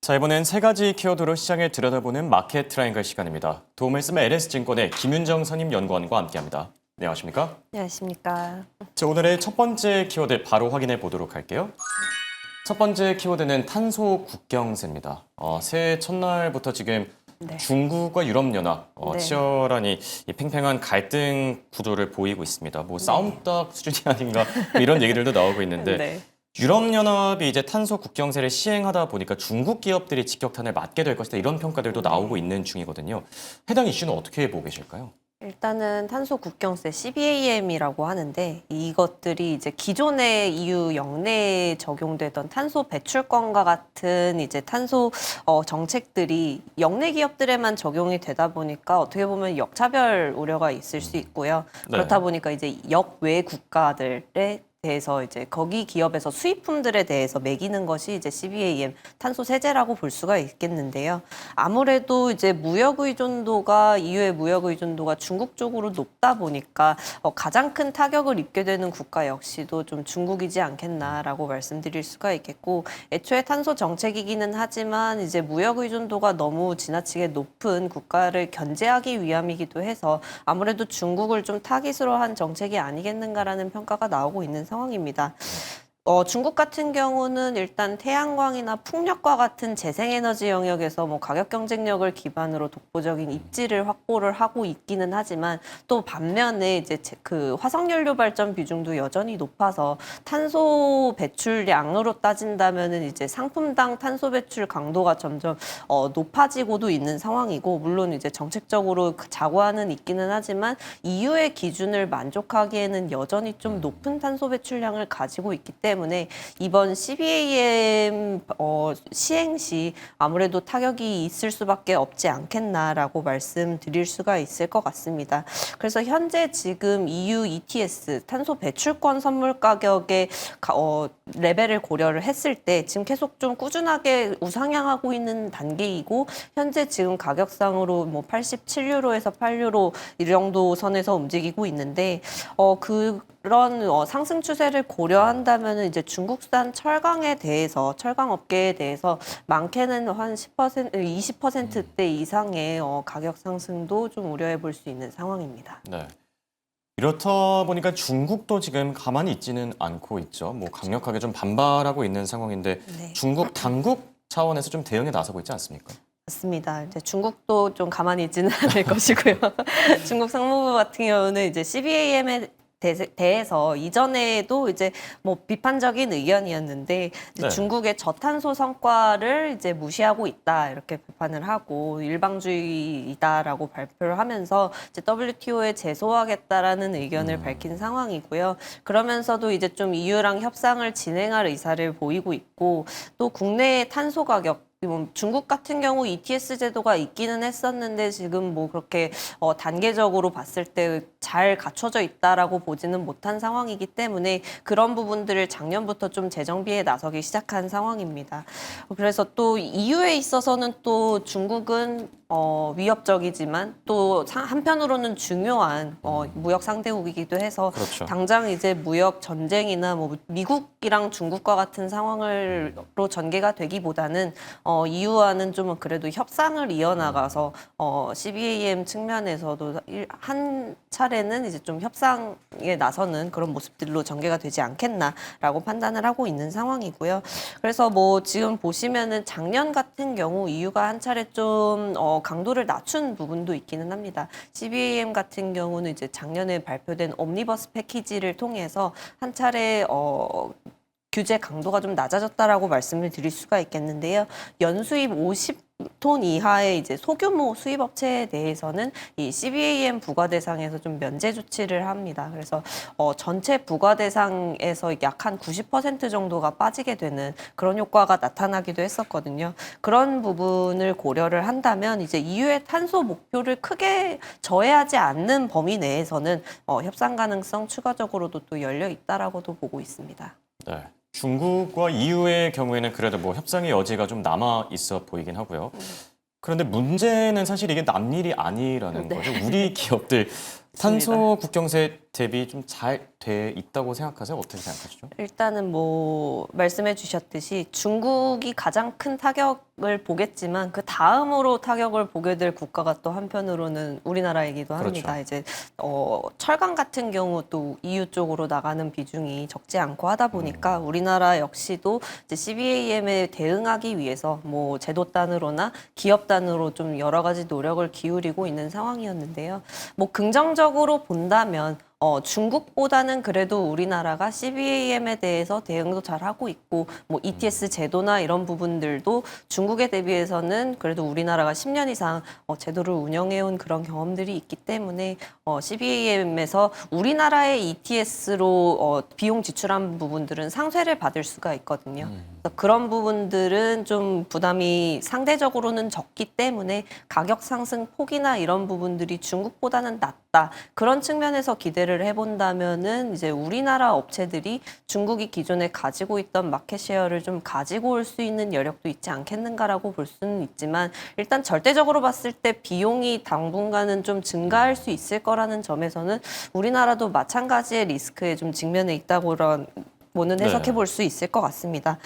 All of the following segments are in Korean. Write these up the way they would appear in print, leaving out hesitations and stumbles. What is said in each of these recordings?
자, 이번엔 세 가지 키워드로 시장을 들여다보는 마켓 트라이앵글 시간입니다. 도움을 쓰면 LS증권의 김윤정 선임연구원과 함께합니다. 안녕하십니까? 안녕하십니까. 자, 오늘의 첫 번째 키워드 바로 확인해 보도록 할게요. 첫 번째 키워드는 탄소 국경세입니다. 새해 첫날부터 지금 네. 중국과 유럽연합 네. 치열한 이 팽팽한 갈등 구도를 보이고 있습니다. 뭐 싸움닭 수준이 아닌가 이런 얘기들도 나오고 있는데 네. 유럽연합이 이제 탄소 국경세를 시행하다 보니까 중국 기업들이 직격탄을 맞게 될 것이다 이런 평가들도 나오고 있는 중이거든요. 해당 이슈는 어떻게 보고 계실까요? 일단은 탄소 국경세 CBAM이라고 하는데 이것들이 이제 기존의 EU 영내에 적용되던 탄소 배출권과 같은 이제 탄소 정책들이 영내 기업들에만 적용이 되다 보니까 어떻게 보면 역차별 우려가 있을 수 있고요. 네. 그렇다 보니까 이제 역외 국가들의 대해서 이제 거기 기업에서 수입품들에 대해서 매기는 것이 이제 CBAM 탄소 세제라고 볼 수가 있겠는데요. 아무래도 이제 무역 의존도가 EU의 무역 의존도가 중국 쪽으로 높다 보니까 가장 큰 타격을 입게 되는 국가 역시도 좀 중국이지 않겠나라고 말씀드릴 수가 있겠고 애초에 탄소 정책이기는 하지만 이제 무역 의존도가 너무 지나치게 높은 국가를 견제하기 위함이기도 해서 아무래도 중국을 좀 타깃으로 한 정책이 아니겠는가라는 평가가 나오고 있는 상황입니다. 중국 같은 경우는 일단 태양광이나 풍력과 같은 재생에너지 영역에서 뭐 가격 경쟁력을 기반으로 독보적인 입지를 확보를 하고 있기는 하지만 또 반면에 이제 그 화석연료 발전 비중도 여전히 높아서 탄소 배출량으로 따진다면은 이제 상품당 탄소 배출 강도가 점점 높아지고도 있는 상황이고 물론 이제 정책적으로 자고하는 있기는 하지만 EU의 기준을 만족하기에는 여전히 좀 높은 탄소 배출량을 가지고 있기 때문에 이번 CBAM 시행 시 아무래도 타격이 있을 수밖에 없지 않겠나라고 말씀드릴 수가 있을 것 같습니다. 그래서 현재 지금 EU ETS 탄소 배출권 선물 가격의 레벨을 고려를 했을 때 지금 계속 좀 꾸준하게 우상향하고 있는 단계이고 현재 지금 가격상으로 뭐 87유로에서 8유로 이 정도 선에서 움직이고 있는데 그런 상승 추세를 고려한다면 이제 중국산 철강에 대해서 철강 업계에 대해서 많게는 한 10%, 20%대 이상의 가격 상승도 좀 우려해 볼 수 있는 상황입니다. 네. 이렇다 보니까 중국도 지금 가만히 있지는 않고 있죠. 뭐 강력하게 좀 반발하고 있는 상황인데 네. 중국 당국 차원에서 좀 대응에 나서고 있지 않습니까? 맞습니다. 이제 중국도 좀 가만히 있지는 않을 것이고요. 중국 상무부 같은 경우는 이제 CBAM에 대해서 이전에도 이제 뭐 비판적인 의견이었는데 이제 네. 중국의 저탄소 성과를 이제 무시하고 있다 이렇게 비판을 하고 일방주의이다라고 발표를 하면서 이제 WTO에 제소하겠다라는 의견을 밝힌 상황이고요. 그러면서도 이제 좀 EU랑 협상을 진행할 의사를 보이고 있고 또 국내의 탄소 가격 중국 같은 경우 ETS 제도가 있기는 했었는데 지금 뭐 그렇게 단계적으로 봤을 때 잘 갖춰져 있다라고 보지는 못한 상황이기 때문에 그런 부분들을 작년부터 좀 재정비에 나서기 시작한 상황입니다. 그래서 또 EU에 있어서는 또 중국은 위협적이지만 또 한편으로는 중요한 무역 상대국이기도 해서 그렇죠. 당장 이제 무역 전쟁이나 뭐 미국이랑 중국과 같은 상황으로 전개가 되기보다는 EU와는 좀 그래도 협상을 이어나가서 CBAM 측면에서도 한 차례는 이제 좀 협상에 나서는 그런 모습들로 전개가 되지 않겠나라고 판단을 하고 있는 상황이고요. 그래서 뭐 지금 보시면은 작년 같은 경우 EU가 한 차례 좀 강도를 낮춘 부분도 있기는 합니다. CBAM 같은 경우는 이제 작년에 발표된 옴니버스 패키지를 통해서 한 차례 규제 강도가 좀 낮아졌다라고 말씀을 드릴 수가 있겠는데요. 연수입 50톤 이하의 이제 소규모 수입 업체에 대해서는 이 CBAM 부과 대상에서 좀 면제 조치를 합니다. 그래서 전체 부과 대상에서 약 한 90% 정도가 빠지게 되는 그런 효과가 나타나기도 했었거든요. 그런 부분을 고려를 한다면 이제 EU의 탄소 목표를 크게 저해하지 않는 범위 내에서는 협상 가능성 추가적으로도 또 열려 있다라고도 보고 있습니다. 네. 중국과 EU의 경우에는 그래도 뭐 협상의 여지가 좀 남아 있어 보이긴 하고요. 그런데 문제는 사실 이게 남일이 아니라는 네. 거죠. 우리 기업들 탄소 국경세 대비 좀 잘 돼 있다고 생각하세요? 어떻게 생각하시죠? 일단은 뭐 말씀해 주셨듯이 중국이 가장 큰 타격을 보겠지만 그 다음으로 타격을 보게 될 국가가 또 한편으로는 우리나라이기도 합니다. 그렇죠. 이제 철강 같은 경우 또 EU 쪽으로 나가는 비중이 적지 않고 하다 보니까 우리나라 역시도 이제 CBAM에 대응하기 위해서 뭐 제도 단으로나 기업 단으로 좀 여러 가지 노력을 기울이고 있는 상황이었는데요. 뭐 긍정적으로 본다면 중국보다는 그래도 우리나라가 CBAM에 대해서 대응도 잘 하고 있고, 뭐 ETS 제도나 이런 부분들도 중국에 대비해서는 그래도 우리나라가 10년 이상 제도를 운영해온 그런 경험들이 있기 때문에 CBAM에서 우리나라의 ETS로 비용 지출한 부분들은 상쇄를 받을 수가 있거든요. 그래서 그런 부분들은 좀 부담이 상대적으로는 적기 때문에 가격 상승 폭이나 이런 부분들이 중국보다는 낮다. 그런 측면에서 기대를 해본다면은 이제 우리나라 업체들이 중국이 기존에 가지고 있던 마켓 쉐어를 좀 가지고 올 수 있는 여력도 있지 않겠는가라고 볼 수는 있지만 일단 절대적으로 봤을 때 비용이 당분간은 좀 증가할 수 있을 거라는 점에서는 우리나라도 마찬가지의 리스크에 좀 직면해 있다고 모는 해석해 볼 수 있을 것 같습니다.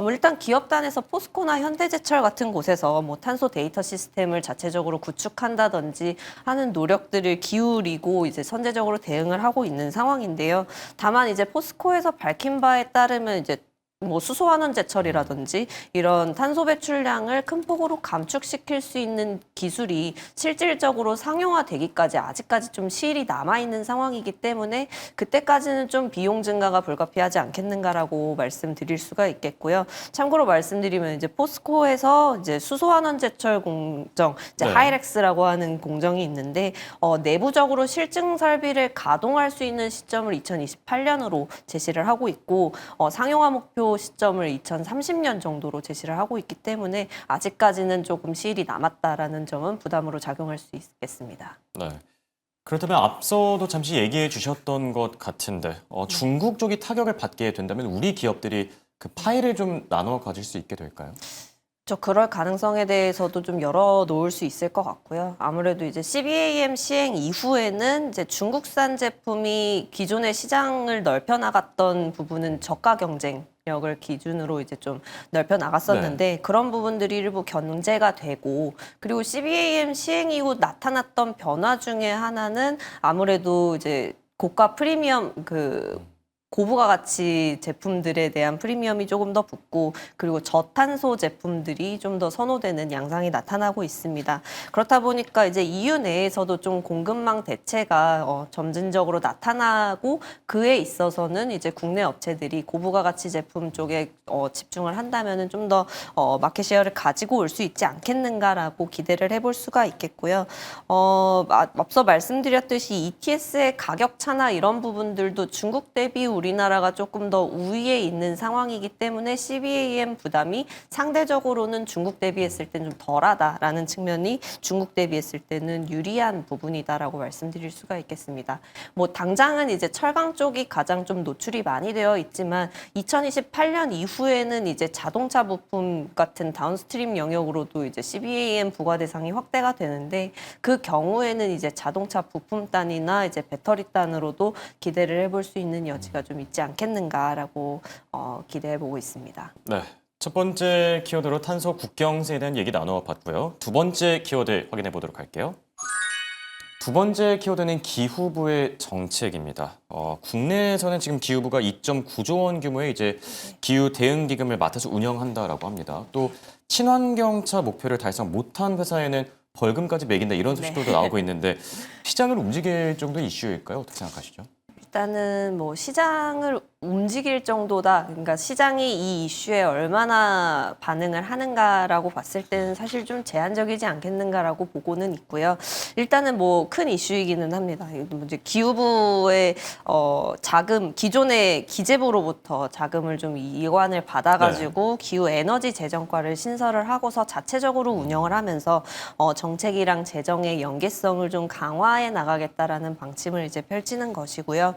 일단 기업단에서 포스코나 현대제철 같은 곳에서 뭐 탄소 데이터 시스템을 자체적으로 구축한다든지 하는 노력들을 기울이고 이제 선제적으로 대응을 하고 있는 상황인데요. 다만 이제 포스코에서 밝힌 바에 따르면 이제 뭐 수소환원 제철이라든지 이런 탄소 배출량을 큰 폭으로 감축시킬 수 있는 기술이 실질적으로 상용화되기까지 아직까지 좀 시일이 남아있는 상황이기 때문에 그때까지는 좀 비용 증가가 불가피하지 않겠는가라고 말씀드릴 수가 있겠고요. 참고로 말씀드리면 이제 포스코에서 이제 수소환원 제철 공정, 이제 하이렉스라고 하는 공정이 있는데 내부적으로 실증 설비를 가동할 수 있는 시점을 2028년으로 제시를 하고 있고 상용화 목표 시점을 2030년 정도로 제시를 하고 있기 때문에 아직까지는 조금 시일이 남았다라는 점은 부담으로 작용할 수 있겠습니다. 네. 그렇다면 앞서도 잠시 얘기해 주셨던 것 같은데 중국 쪽이 타격을 받게 된다면 우리 기업들이 그 파일을 좀 나눠 가질 수 있게 될까요? 그럴 가능성에 대해서도 좀 열어놓을 수 있을 것 같고요. 아무래도 이제 CBAM 시행 이후에는 이제 중국산 제품이 기존의 시장을 넓혀 나갔던 부분은 저가 경쟁력을 기준으로 이제 좀 넓혀 나갔었는데 그런 부분들이 일부 견제가 되고 그리고 CBAM 시행 이후 나타났던 변화 중에 하나는 아무래도 이제 고가 프리미엄 고부가 가치 제품들에 대한 프리미엄이 조금 더 붙고 그리고 저탄소 제품들이 좀 더 선호되는 양상이 나타나고 있습니다. 그렇다 보니까 이제 EU 내에서도 좀 공급망 대체가 점진적으로 나타나고 그에 있어서는 이제 국내 업체들이 고부가 가치 제품 쪽에 집중을 한다면은 좀 더 마켓 쉐어를 가지고 올 수 있지 않겠는가라고 기대를 해볼 수가 있겠고요. 앞서 말씀드렸듯이 ETS의 가격 차나 이런 부분들도 중국 대비 우리나라가 조금 더 우위에 있는 상황이기 때문에 CBAM 부담이 상대적으로는 중국 대비했을 때는 좀 덜하다라는 측면이 중국 대비했을 때는 유리한 부분이다라고 말씀드릴 수가 있겠습니다. 뭐 당장은 이제 철강 쪽이 가장 좀 노출이 많이 되어 있지만 2028년 이후에는 이제 자동차 부품 같은 다운스트림 영역으로도 이제 CBAM 부과 대상이 확대가 되는데 그 경우에는 이제 자동차 부품 단이나 이제 배터리 단으로도 기대를 해볼 수 있는 여지가 좀 있지 않겠는가라고 기대해 보고 있습니다. 네. 첫 번째 키워드로 탄소 국경세에 대한 얘기 나눠봤고요. 두 번째 키워드 확인해 보도록 할게요. 두 번째 키워드는 기후부의 정책입니다. 국내에서는 지금 기후부가 2.9조 원 규모의 이제 기후 대응 기금을 맡아서 운영한다라고 합니다. 또 친환경차 목표를 달성 못한 회사에는 벌금까지 매긴다 이런 소식도 나오고 있는데 시장을 움직일 정도의 이슈일까요? 어떻게 생각하시죠? 일단은 뭐 시장을 움직일 정도다. 그러니까 시장이 이 이슈에 얼마나 반응을 하는가라고 봤을 때는 사실 좀 제한적이지 않겠는가라고 보고는 있고요. 일단은 뭐 큰 이슈이기는 합니다. 이제 기후부의 자금 기존의 기재부로부터 자금을 좀 이관을 받아가지고 기후 에너지 재정과를 신설을 하고서 자체적으로 운영을 하면서 정책이랑 재정의 연계성을 좀 강화해 나가겠다라는 방침을 이제 펼치는 것이고요.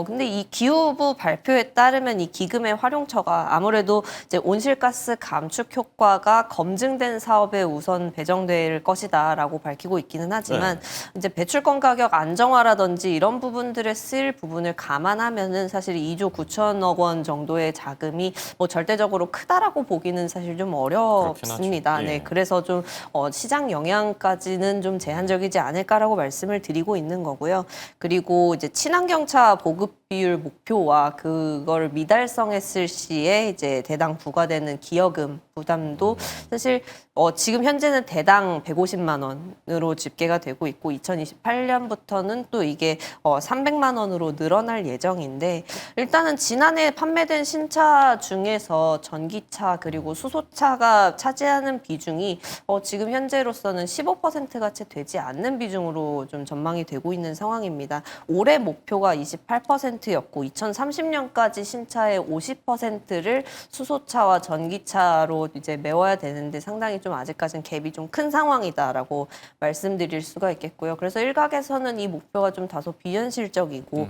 근데 이 기후부 발표에 따르면 이 기금의 활용처가 아무래도 이제 온실가스 감축 효과가 검증된 사업에 우선 배정될 것이다라고 밝히고 있기는 하지만 이제 배출권 가격 안정화라든지 이런 부분들에 쓰일 부분을 감안하면은 사실 2조 9천억 원 정도의 자금이 뭐 절대적으로 크다라고 보기는 사실 좀 어렵습니다. 그렇긴 하죠. 예. 네, 그래서 좀 시장 영향까지는 좀 제한적이지 않을까라고 말씀을 드리고 있는 거고요. 그리고 이제 친환경차 보급 비율 목표와 그걸 미달성했을 시에 이제 대당 부과되는 기여금 부담도 사실 지금 현재는 대당 150만 원으로 집계가 되고 있고 2028년부터는 또 이게 300만 원으로 늘어날 예정인데 일단은 지난해 판매된 신차 중에서 전기차 그리고 수소차가 차지하는 비중이 지금 현재로서는 15%가 채 되지 않는 비중으로 좀 전망이 되고 있는 상황입니다. 올해 목표가 28%였고 2030년까지 신차의 50%를 수소차와 전기차로 이제 메워야 되는데 상당히 좀 아직까지는 갭이 좀 큰 상황이다라고 말씀드릴 수가 있겠고요. 그래서 일각에서는 이 목표가 좀 다소 비현실적이고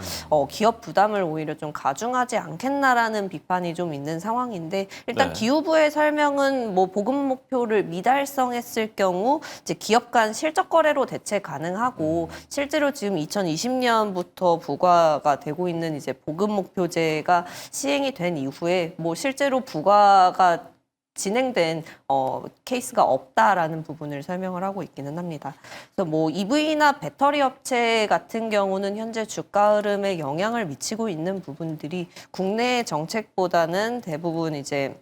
기업 부담을 오히려 좀 가중하지 않겠나라는 비판이 좀 있는 상황인데 일단 네. 기후부의 설명은 뭐 보급 목표를 미달성했을 경우 이제 기업 간 실적 거래로 대체 가능하고 실제로 지금 2020년부터 부과가 되고 있는 이제 보급 목표제가 시행이 된 이후에 뭐 실제로 부과가 진행된 케이스가 없다라는 부분을 설명을 하고 있기는 합니다. 그래서 뭐 EV나 배터리 업체 같은 경우는 현재 주가 흐름에 영향을 미치고 있는 부분들이 국내 정책보다는 대부분 이제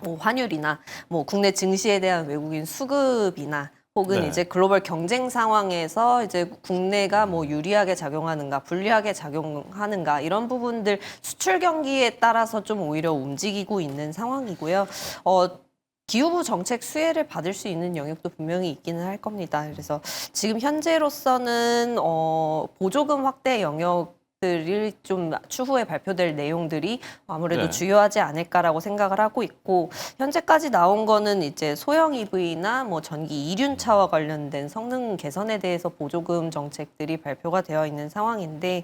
뭐 환율이나 뭐 국내 증시에 대한 외국인 수급이나 혹은 네. 이제 글로벌 경쟁 상황에서 이제 국내가 뭐 유리하게 작용하는가, 불리하게 작용하는가 이런 부분들 수출 경기에 따라서 좀 오히려 움직이고 있는 상황이고요. 기후부 정책 수혜를 받을 수 있는 영역도 분명히 있기는 할 겁니다. 그래서 지금 현재로서는 보조금 확대 영역들이 좀 추후에 발표될 내용들이 아무래도 네. 주요하지 않을까라고 생각을 하고 있고 현재까지 나온 거는 이제 소형 EV나 뭐 전기 이륜차와 관련된 성능 개선에 대해서 보조금 정책들이 발표가 되어 있는 상황인데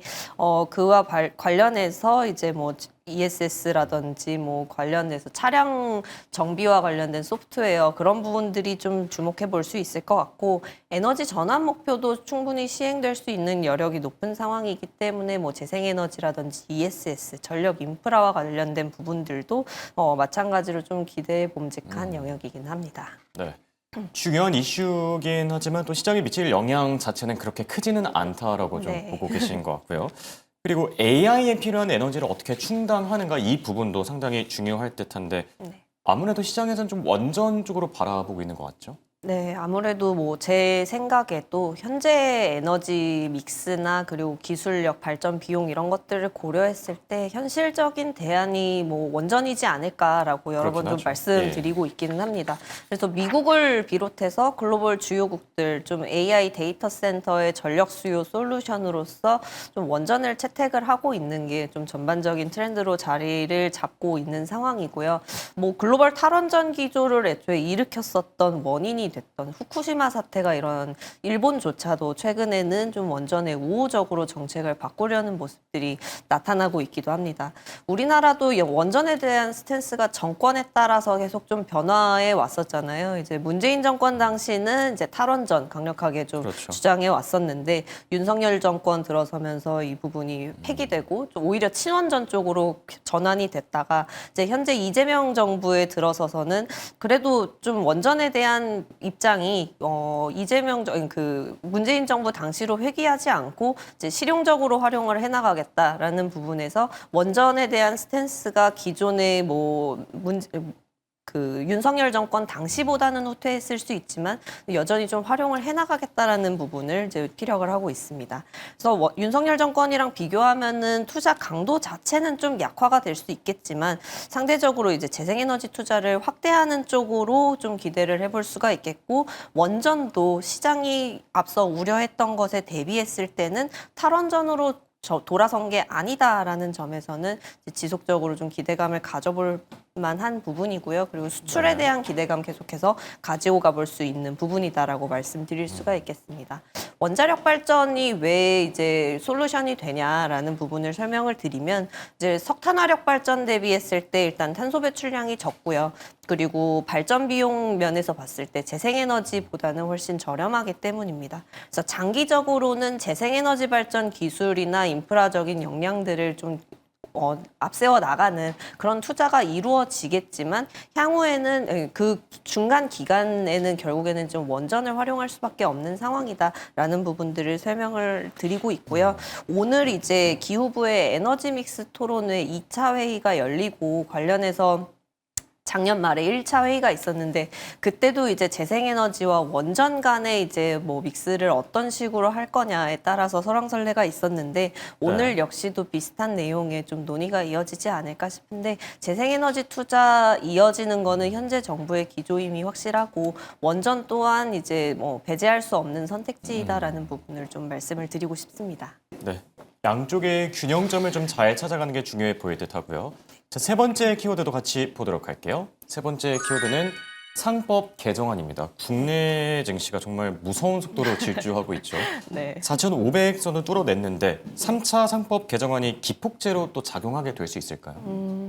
그와 관련해서 이제 뭐 ESS라든지 뭐 관련해서 차량 정비와 관련된 소프트웨어 그런 부분들이 좀 주목해 볼 수 있을 것 같고 에너지 전환 목표도 충분히 시행될 수 있는 여력이 높은 상황이기 때문에 뭐 재생에너지라든지 ESS 전력 인프라와 관련된 부분들도 마찬가지로 좀 기대해 봄직한 영역이긴 합니다. 네. 중요한 이슈긴 하지만 또 시장에 미칠 영향 자체는 그렇게 크지는 않다라고 좀 네. 보고 계신 것 같고요. 그리고 AI에 필요한 에너지를 어떻게 충당하는가 이 부분도 상당히 중요할 듯한데 네. 아무래도 시장에서는 좀 원전 쪽으로 바라보고 있는 것 같죠? 네, 아무래도 뭐 제 생각에도 현재 에너지 믹스나 그리고 기술력, 발전 비용 이런 것들을 고려했을 때 현실적인 대안이 뭐 원전이지 않을까라고 여러 번 그렇긴 좀 하죠. 말씀드리고 있기는 합니다. 그래서 미국을 비롯해서 글로벌 주요국들 좀 AI 데이터 센터의 전력 수요 솔루션으로서 좀 원전을 채택을 하고 있는 게 좀 전반적인 트렌드로 자리를 잡고 있는 상황이고요. 뭐 글로벌 탈원전 기조를 애초에 일으켰었던 원인이 됐던 후쿠시마 사태가 이런 일본조차도 최근에는 좀 원전에 우호적으로 정책을 바꾸려는 모습들이 나타나고 있기도 합니다. 우리나라도 원전에 대한 스탠스가 정권에 따라서 계속 좀 변화해 왔었잖아요. 이제 문재인 정권 당시는 이제 탈원전 강력하게 좀 그렇죠. 주장해 왔었는데 윤석열 정권 들어서면서 이 부분이 폐기되고 좀 오히려 친원전 쪽으로 전환이 됐다가 이제 현재 이재명 정부에 들어서서는 그래도 좀 원전에 대한 입장이 문재인 정부 당시로 회귀하지 않고 이제 실용적으로 활용을 해나가겠다라는 부분에서 원전에 대한 스탠스가 기존의 윤석열 정권 당시보다는 후퇴했을 수 있지만 여전히 좀 활용을 해나가겠다라는 부분을 이제 피력을 하고 있습니다. 그래서 윤석열 정권이랑 비교하면은 투자 강도 자체는 좀 약화가 될 수 있겠지만 상대적으로 이제 재생에너지 투자를 확대하는 쪽으로 좀 기대를 해볼 수가 있겠고 원전도 시장이 앞서 우려했던 것에 대비했을 때는 탈원전으로 돌아선 게 아니다라는 점에서는 지속적으로 좀 기대감을 가져볼 만한 부분이고요. 그리고 수출에 대한 기대감 계속해서 가지고 가볼 수 있는 부분이다라고 말씀드릴 수가 있겠습니다. 원자력 발전이 왜 이제 솔루션이 되냐라는 부분을 설명을 드리면 이제 석탄화력 발전 대비했을 때 일단 탄소 배출량이 적고요. 그리고 발전 비용 면에서 봤을 때 재생에너지보다는 훨씬 저렴하기 때문입니다. 그래서 장기적으로는 재생에너지 발전 기술이나 인프라적인 역량들을 좀 앞세워 나가는 그런 투자가 이루어지겠지만 향후에는 그 중간 기간에는 결국에는 좀 원전을 활용할 수밖에 없는 상황이다라는 부분들을 설명을 드리고 있고요. 오늘 이제 기후부의 에너지 믹스 토론회 2차 회의가 열리고 관련해서 작년 말에 1차 회의가 있었는데 그때도 이제 재생에너지와 원전 간의 이제 뭐 믹스를 어떤 식으로 할 거냐에 따라서 설왕설래가 있었는데 오늘 역시도 비슷한 내용의 좀 논의가 이어지지 않을까 싶은데 재생에너지 투자 이어지는 거는 현재 정부의 기조임이 확실하고 원전 또한 이제 뭐 배제할 수 없는 선택지이다라는 부분을 좀 말씀을 드리고 싶습니다. 네. 양쪽의 균형점을 좀 잘 찾아가는 게 중요해 보일 듯 하고요. 자, 세 번째 키워드도 같이 보도록 할게요. 세 번째 키워드는 상법 개정안입니다. 국내 증시가 정말 무서운 속도로 질주하고 있죠. 네. 4,500선을 뚫어냈는데 3차 상법 개정안이 기폭제로 또 작용하게 될 수 있을까요?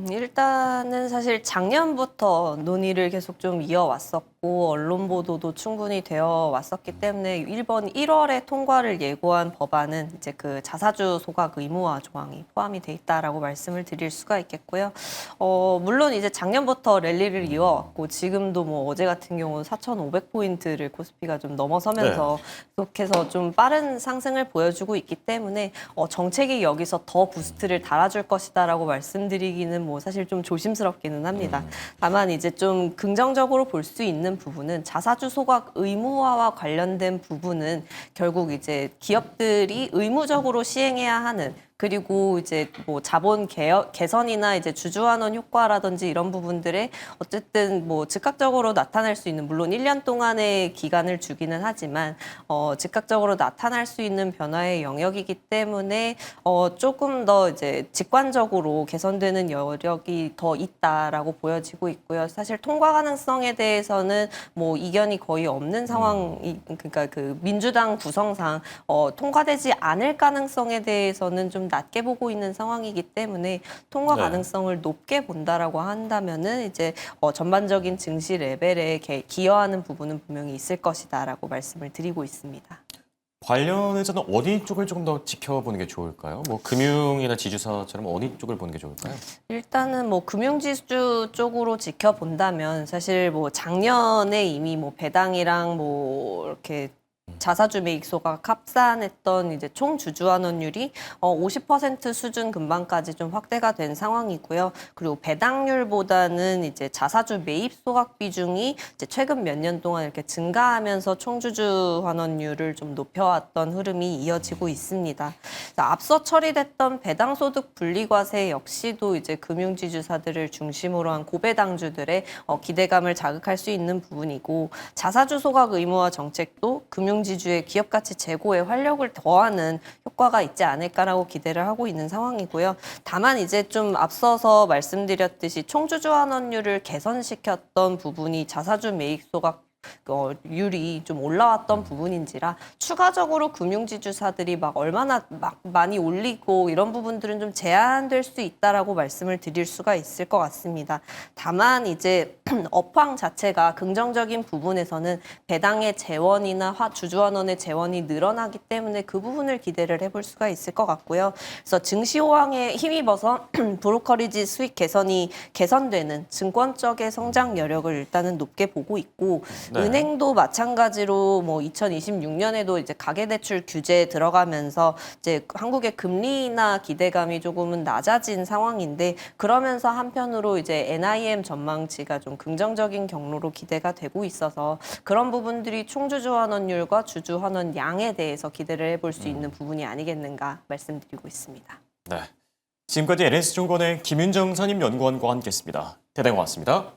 일단은 사실 작년부터 논의를 계속 좀 이어왔었고 언론 보도도 충분히 되어 왔었기 때문에 이번 1월에 통과를 예고한 법안은 이제 그 자사주 소각 의무화 조항이 포함이 돼 있다라고 말씀을 드릴 수가 있겠고요. 물론 이제 작년부터 랠리를 이어왔고 지금도 뭐 어제 같은 경우 4,500포인트를 코스피가 좀 넘어서면서 계속해서 좀 빠른 상승을 보여주고 있기 때문에 정책이 여기서 더 부스트를 달아줄 것이다라고 말씀드리기는 뭐 사실 좀 조심스럽기는 합니다. 다만 이제 좀 긍정적으로 볼 수 있는 부분은 자사주 소각 의무화와 관련된 부분은 결국 이제 기업들이 의무적으로 시행해야 하는 그리고 이제 뭐 자본 개선이나 이제 주주환원 효과라든지 이런 부분들에 어쨌든 뭐 즉각적으로 나타날 수 있는 물론 1년 동안의 기간을 주기는 하지만 즉각적으로 나타날 수 있는 변화의 영역이기 때문에 조금 더 이제 직관적으로 개선되는 여력이 더 있다라고 보여지고 있고요. 사실 통과 가능성에 대해서는 뭐 이견이 거의 없는 상황이 그러니까 그 민주당 구성상 통과되지 않을 가능성에 대해서는 좀 낮게 보고 있는 상황이기 때문에 통과 가능성을 높게 본다라고 한다면은 이제 전반적인 증시 레벨에 기여하는 부분은 분명히 있을 것이다라고 말씀을 드리고 있습니다. 관련해서는 어디 쪽을 조금 더 지켜보는 게 좋을까요? 뭐 금융이나 지주사처럼 어디 쪽을 보는 게 좋을까요? 일단은 뭐 금융지수 쪽으로 지켜본다면 사실 뭐 작년에 이미 뭐 배당이랑 뭐 이렇게 자사주 매입소가 합산했던 이제 총 주주환원율이 50% 수준 근방까지 좀 확대가 된 상황이고요. 그리고 배당률보다는 이제 자사주 매입 소각 비중이 이제 최근 몇 년 동안 이렇게 증가하면서 총 주주환원율을 좀 높여왔던 흐름이 이어지고 있습니다. 앞서 처리됐던 배당소득 분리과세 역시도 이제 금융지주사들을 중심으로 한 고배당주들의 기대감을 자극할 수 있는 부분이고 자사주 소각 의무화 정책도 금융지주의 기업가치 제고에 활력을 더하는 효과가 있지 않을까라고 기대를 하고 있는 상황이고요. 다만 이제 좀 앞서서 말씀드렸듯이 총주주환원율을 개선시켰던 부분이 자사주 매입 소각 율이 좀 올라왔던 부분인지라 추가적으로 금융지주사들이 막 얼마나 막 많이 올리고 이런 부분들은 좀 제한될 수 있다라고 말씀을 드릴 수가 있을 것 같습니다. 다만 이제 업황 자체가 긍정적인 부분에서는 배당의 재원이나 주주환원의 재원이 늘어나기 때문에 그 부분을 기대를 해볼 수가 있을 것 같고요. 그래서 증시 호황에 힘입어서 브로커리지 수익 개선이 개선되는 증권 쪽의 성장 여력을 일단은 높게 보고 있고 은행도 마찬가지로 뭐 2026년에도 이제 가계대출 규제에 들어가면서 이제 한국의 금리나 기대감이 조금은 낮아진 상황인데 그러면서 한편으로 이제 NIM 전망치가 좀 긍정적인 경로로 기대가 되고 있어서 그런 부분들이 총주주환원율과 주주환원 양에 대해서 기대를 해볼 수 있는 부분이 아니겠는가 말씀드리고 있습니다. 네, 지금까지 NS증권의 김윤정 선임연구원과 함께했습니다. 대단히 고맙습니다.